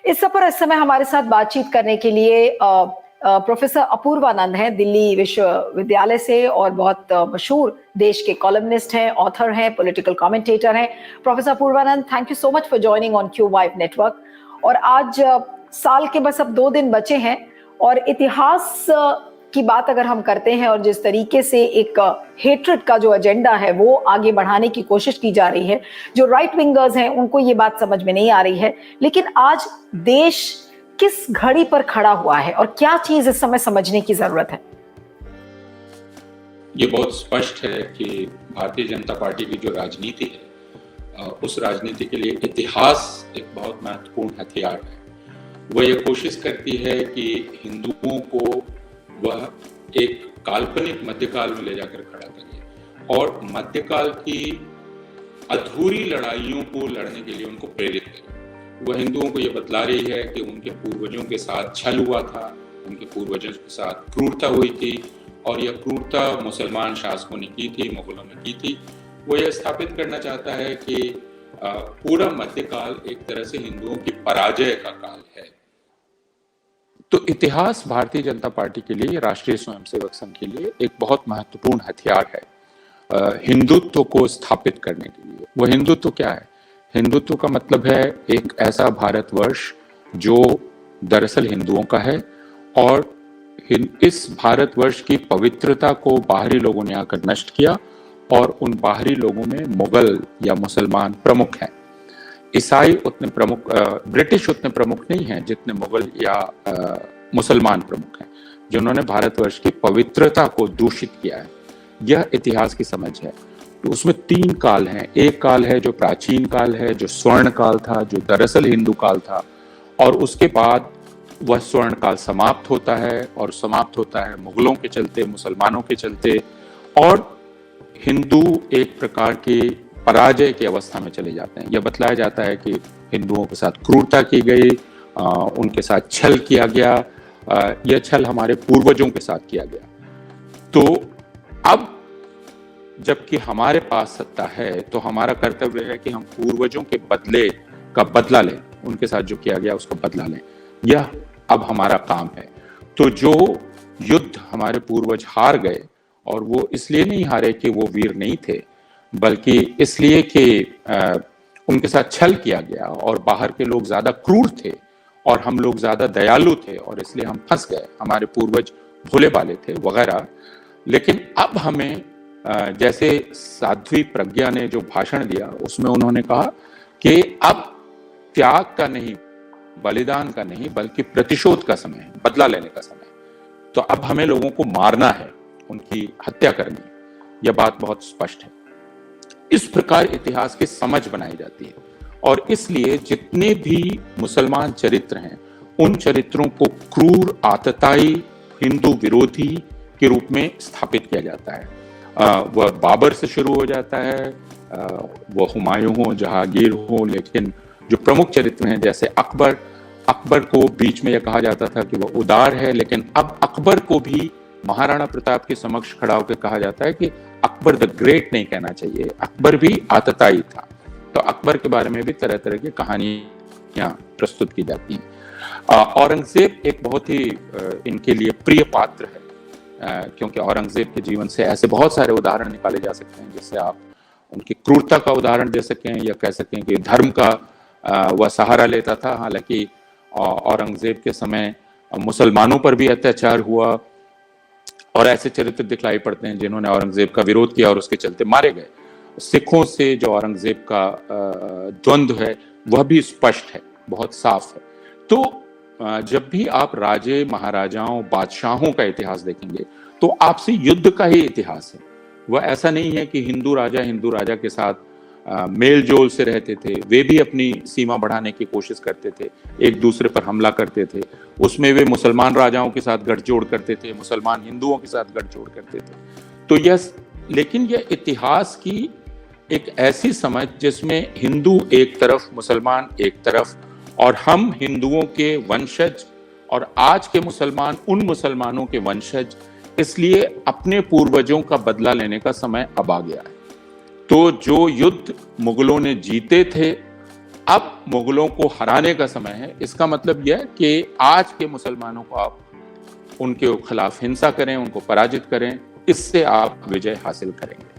इस समय हमारे साथ बातचीत करने के लिए प्रोफेसर अपूर्वानंद हैं, दिल्ली विश्वविद्यालय से, और बहुत मशहूर देश के कॉलमनिस्ट हैं, ऑथर हैं, पॉलिटिकल कमेंटेटर हैं। Professor Apoorvanand, thank you so much for joining on Q vibe network. और आज साल के बस अब 2 दिन बचे हैं और इतिहास की बात अगर हम करते हैं और जिस तरीके से एक हेट्रेड का जो एजेंडा है वो आगे बढ़ाने की कोशिश की जा रही है, जो राइट विंगर्स हैं उनको ये बात समझ में नहीं आ रही है। लेकिन आज देश किस घड़ी पर खड़ा हुआ है और क्या चीज इस समय समझने की जरूरत है? ये बहुत स्पष्ट है कि भारतीय जनता पार्टी की जो राजनीति है उस राजनीति के लिए इतिहास एक बहुत महत्वपूर्ण हथियार है। वह ये कोशिश करती है कि हिंदुओं को वह एक काल्पनिक मध्यकाल में ले जाकर खड़ा करे और मध्यकाल की अधूरी लड़ाइयों को लड़ने के लिए उनको प्रेरित करे। वह हिंदुओं को यह बतला रही है कि उनके पूर्वजों के साथ छल हुआ था, उनके पूर्वजों के साथ क्रूरता हुई थी और यह क्रूरता मुसलमान शासकों ने की थी, मुगलों ने की थी। वो यह स्थापित करना चाहता है कि पूरा मध्यकाल एक तरह से हिंदुओं की पराजय का काल है। तो इतिहास भारतीय जनता पार्टी के लिए, राष्ट्रीय स्वयंसेवक संघ के लिए एक बहुत महत्वपूर्ण हथियार है हिंदुत्व को स्थापित करने के लिए। वह हिंदुत्व क्या है? हिंदुत्व का मतलब है एक ऐसा भारतवर्ष जो दरअसल हिंदुओं का है और इस भारतवर्ष की पवित्रता को बाहरी लोगों ने आकर नष्ट किया और उन बाहरी लोगों में मुगल या मुसलमान प्रमुख हैं। ईसाई उतने प्रमुख, ब्रिटिश उतने प्रमुख नहीं हैं जितने मुगल या मुसलमान प्रमुख हैं, जिन्होंने भारतवर्ष की पवित्रता को दूषित किया है। यह इतिहास की समझ है। तो उसमें 3 काल हैं। एक काल है जो प्राचीन काल है, जो स्वर्ण काल था, जो दरअसल हिंदू काल था, और उसके बाद वह स्वर्ण काल समाप्त होता है और समाप्त होता है मुगलों के चलते, मुसलमानों के चलते, और हिंदू एक प्रकार के पराजय की अवस्था में चले जाते हैं। यह बतलाया जाता है कि हिंदुओं के साथ क्रूरता की गई, उनके साथ छल किया गया। यह छल हमारे पूर्वजों के साथ किया गया। तो अब जबकि हमारे पास सत्ता है तो हमारा कर्तव्य है कि हम पूर्वजों के बदले का बदला लें, उनके साथ जो किया गया उसका बदला लें। यह अब हमारा काम है। तो जो युद्ध हमारे पूर्वज हार गए, और वो इसलिए नहीं हारे कि वो वीर नहीं थे, बल्कि इसलिए कि उनके साथ छल किया गया और बाहर के लोग ज्यादा क्रूर थे और हम लोग ज्यादा दयालु थे और इसलिए हम फंस गए। हमारे पूर्वज भोले भाले थे वगैरह। लेकिन अब हमें जैसे साध्वी प्रज्ञा ने जो भाषण दिया उसमें उन्होंने कहा कि अब त्याग का नहीं, बलिदान का नहीं, बल्कि प्रतिशोध का समय है, बदला लेने का समय। तो अब हमें लोगों को मारना है, उनकी हत्या करनी है। यह बात बहुत स्पष्ट है। इस प्रकार इतिहास की समझ बनाई जाती है और इसलिए जितने भी मुसलमान चरित्र हैं उन चरित्रों को क्रूर, आतताई, हिंदू विरोधी के रूप में स्थापित किया जाता है। वह बाबर से शुरू हो जाता है, वह हुमायूं हो, जहांगीर हो, लेकिन जो प्रमुख चरित्र हैं जैसे अकबर को बीच में यह कहा जाता था कि वह उदार है, लेकिन अब अकबर को भी महाराणा प्रताप के समक्ष खड़ा होकर कहा जाता है कि अकबर द ग्रेट नहीं कहना चाहिए, अकबर भी आतताई था। तो अकबर के बारे में भी तरह तरह की कहानियां प्रस्तुत की जाती हैं। औरंगजेब एक बहुत ही इनके लिए प्रिय पात्र है, क्योंकि औरंगजेब के जीवन से ऐसे बहुत सारे उदाहरण निकाले जा सकते हैं जिससे आप उनकी क्रूरता का उदाहरण दे सकें या कह सकें कि धर्म का वह सहारा लेता था। हालांकि औरंगजेब के समय मुसलमानों पर भी अत्याचार हुआ और ऐसे चरित्र दिखलाई पड़ते हैं जिन्होंने औरंगजेब का विरोध किया और उसके चलते मारे गए। सिखों से जो औरंगजेब का द्वंद्व है वह भी स्पष्ट है, बहुत साफ है। तो जब भी आप राजे, महाराजाओं, बादशाहों का इतिहास देखेंगे तो आपसी युद्ध का ही इतिहास है। वह ऐसा नहीं है कि हिंदू राजा के साथ मेल जोल से रहते थे। वे भी अपनी सीमा बढ़ाने की कोशिश करते थे, एक दूसरे पर हमला करते थे। उसमें वे मुसलमान राजाओं के साथ गठजोड़ करते थे, मुसलमान हिंदुओं के साथ गठजोड़ करते थे। तो लेकिन यह इतिहास की एक ऐसी समझ जिसमें हिंदू एक तरफ, मुसलमान एक तरफ, और हम हिंदुओं के वंशज और आज के मुसलमान उन मुसलमानों के वंशज, इसलिए अपने पूर्वजों का बदला लेने का समय अब आ गया है। तो जो युद्ध मुगलों ने जीते थे अब मुगलों को हराने का समय है। इसका मतलब यह है कि आज के मुसलमानों को आप उनके खिलाफ हिंसा करें, उनको पराजित करें, इससे आप विजय हासिल करेंगे।